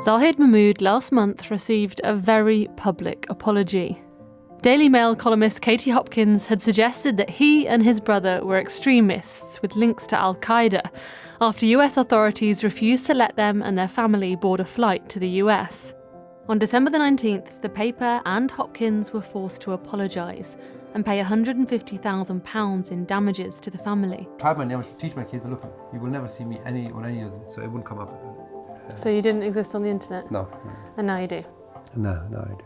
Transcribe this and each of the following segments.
Zahid Mahmood last month received a very public apology. Daily Mail columnist Katie Hopkins had suggested that he and his brother were extremists with links to Al-Qaeda after US authorities refused to let them and their family board a flight to the US. On December the 19th, the paper and Hopkins were forced to apologise and pay £150,000 in damages to the family. I tried my name to teach my kids, look, you will never see me on any of this, so it wouldn't come up. So you didn't exist on the internet? No. And now you do? No, I do.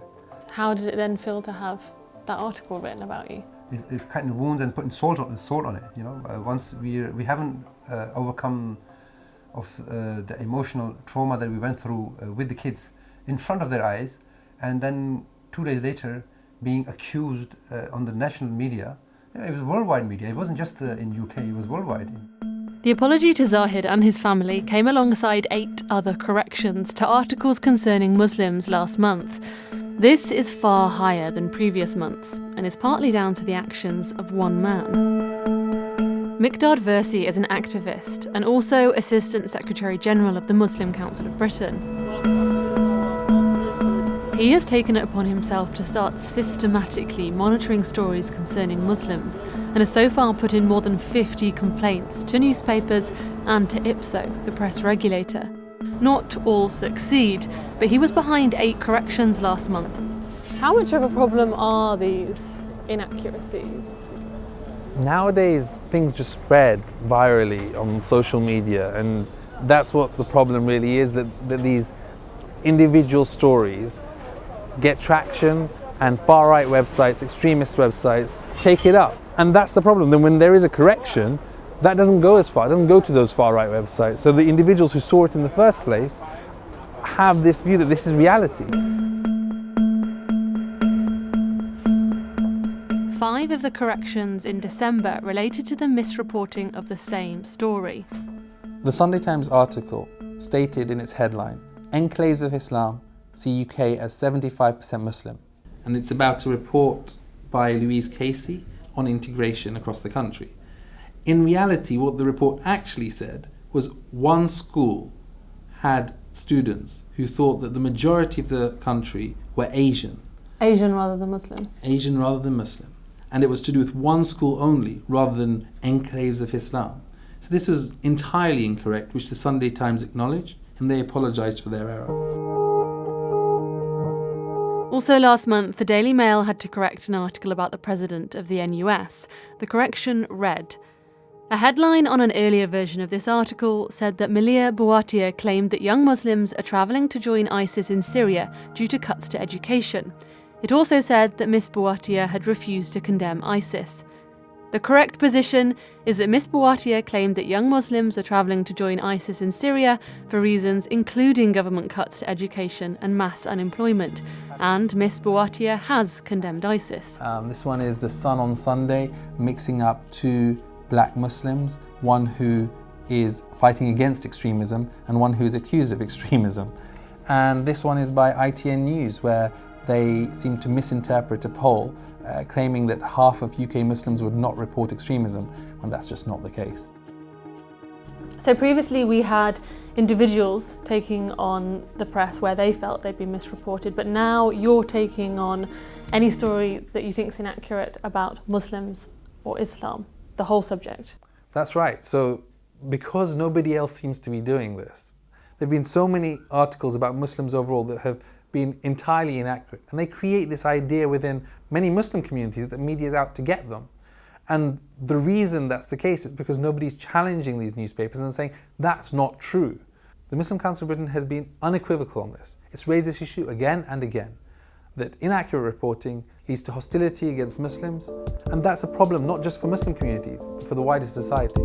How did it then feel to have that article written about you? It's cutting the wounds and putting salt on it, you know. Once we haven't overcome of the emotional trauma that we went through with the kids in front of their eyes, and then 2 days later being accused on the national media. It was worldwide media, it wasn't just in UK, it was worldwide. The apology to Zahid and his family came alongside 8 other corrections to articles concerning Muslims last month. This is far higher than previous months and is partly down to the actions of one man. Miqdad Versi is an activist and also Assistant Secretary General of the Muslim Council of Britain. He has taken it upon himself to start systematically monitoring stories concerning Muslims and has so far put in more than 50 complaints to newspapers and to IPSO, the press regulator. Not all succeed, but he was behind 8 corrections last month. How much of a problem are these inaccuracies? Nowadays, things just spread virally on social media, and that's what the problem really is, that these individual stories get traction and far-right websites, extremist websites, take it up. And that's the problem. Then when there is a correction, that doesn't go as far, it doesn't go to those far-right websites. So the individuals who saw it in the first place have this view that this is reality. 5 of the corrections in December related to the misreporting of the same story. The Sunday Times article stated in its headline, "Enclaves of Islam see UK as 75% Muslim." And it's about a report by Louise Casey on integration across the country. In reality, what the report actually said was one school had students who thought that the majority of the country were Asian. Asian rather than Muslim. Asian rather than Muslim. And it was to do with one school only, rather than enclaves of Islam. So this was entirely incorrect, which the Sunday Times acknowledged, and they apologised for their error. Also last month, the Daily Mail had to correct an article about the president of the NUS. The correction read, a headline on an earlier version of this article said that Milia Bouattia claimed that young Muslims are travelling to join ISIS in Syria due to cuts to education. It also said that Miss Bouattia had refused to condemn ISIS. The correct position is that Miss Bouattia claimed that young Muslims are travelling to join ISIS in Syria for reasons including government cuts to education and mass unemployment, and Miss Bouattia has condemned ISIS. This one is The Sun on Sunday, mixing up 2 black Muslims, one who is fighting against extremism and one who is accused of extremism. And this one is by ITN News, where they seem to misinterpret a poll claiming that half of UK Muslims would not report extremism, when that's just not the case. So previously we had individuals taking on the press where they felt they'd been misreported, but now you're taking on any story that you think is inaccurate about Muslims or Islam, the whole subject. That's right. So because nobody else seems to be doing this, there have been so many articles about Muslims overall that have been entirely inaccurate, and they create this idea within many Muslim communities that the media is out to get them. And the reason that's the case is because nobody's challenging these newspapers and saying that's not true. The Muslim Council of Britain has been unequivocal on this. It's raised this issue again and again, that inaccurate reporting leads to hostility against Muslims, and that's a problem not just for Muslim communities, but for the wider society.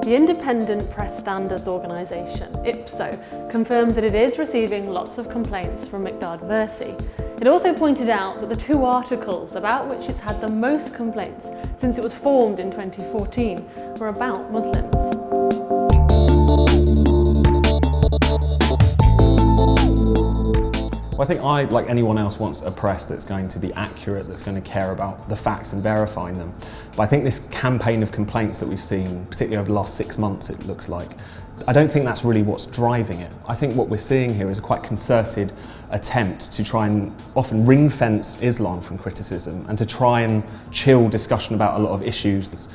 The Independent Press Standards Organisation, IPSO, confirmed that it is receiving lots of complaints from Miqdad Versi. It also pointed out that the 2 articles about which it's had the most complaints since it was formed in 2014 were about Muslims. Well, I think I, like anyone else, wants a press that's going to be accurate, that's going to care about the facts and verifying them. But I think this campaign of complaints that we've seen, particularly over the last 6 months, it looks like, I don't think that's really what's driving it. I think what we're seeing here is a quite concerted attempt to try and often ring-fence Islam from criticism and to try and chill discussion about a lot of issues.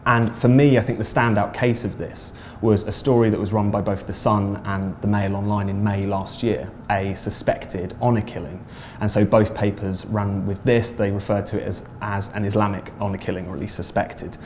And for me, I think the standout case of this was a story that was run by both The Sun and The Mail Online in May last year, a suspected honour killing. And so both papers ran with this. They referred to it as an Islamic honour killing, or at least suspected.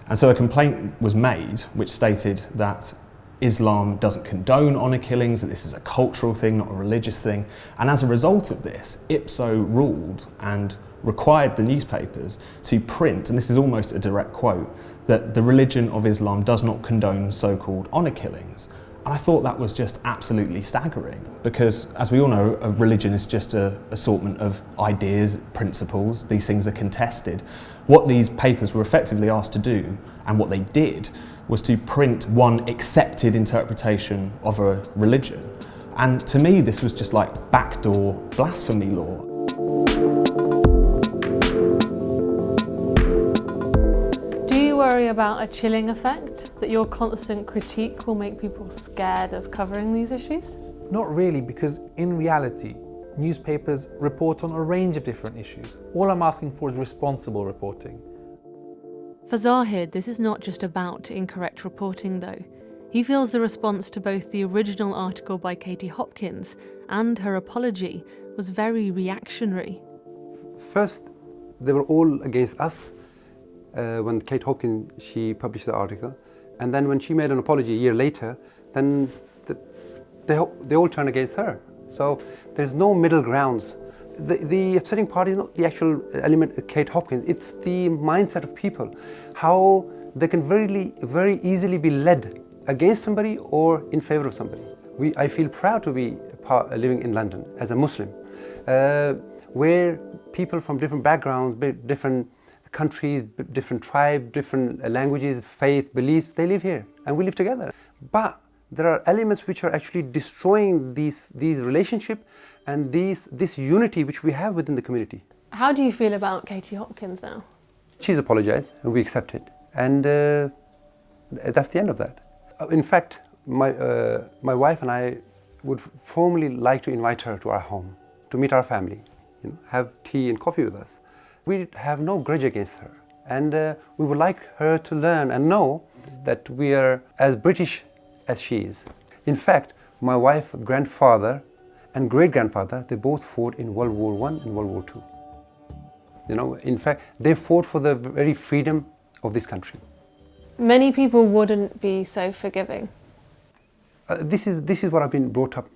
And so a complaint was made which stated that Islam doesn't condone honour killings, that this is a cultural thing, not a religious thing. And as a result of this, Ipso ruled and required the newspapers to print, and this is almost a direct quote, that the religion of Islam does not condone so-called honour killings. And I thought that was just absolutely staggering, because as we all know, a religion is just an assortment of ideas, principles. These things are contested. What these papers were effectively asked to do, and what they did, was to print one accepted interpretation of a religion. And to me, this was just like backdoor blasphemy law. Do you worry about a chilling effect, that your constant critique will make people scared of covering these issues? Not really, because in reality, newspapers report on a range of different issues. All I'm asking for is responsible reporting. For Zahid, this is not just about incorrect reporting though. He feels the response to both the original article by Katie Hopkins and her apology was very reactionary. First, they were all against us when Kate Hopkins, she published the article. And then when she made an apology a year later, then they all turned against her. So there's no middle grounds. The upsetting part is not the actual element of Kate Hopkins, it's the mindset of people. How they can very easily be led against somebody or in favor of somebody. I feel proud to be living in London as a Muslim, where people from different backgrounds, different countries, different tribes, different languages, faith, beliefs, they live here and we live together. But there are elements which are actually destroying these relationships and this unity which we have within the community. How do you feel about Katie Hopkins now? She's apologized and we accept it. And that's the end of that. In fact, my wife and I would formally like to invite her to our home, to meet our family, have tea and coffee with us. We have no grudge against her. And we would like her to learn and know that we are as British as she is. In fact, my wife's grandfather and great-grandfather, they both fought in World War I and World War II. In fact, they fought for the very freedom of this country. Many people wouldn't be so forgiving. This is what I've been brought up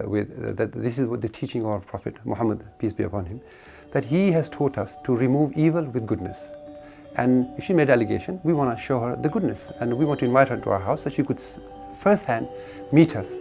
with, that this is what the teaching of our Prophet Muhammad, peace be upon him, that he has taught us to remove evil with goodness. And if she made an allegation, we want to show her the goodness, and we want to invite her to our house so she could firsthand meet us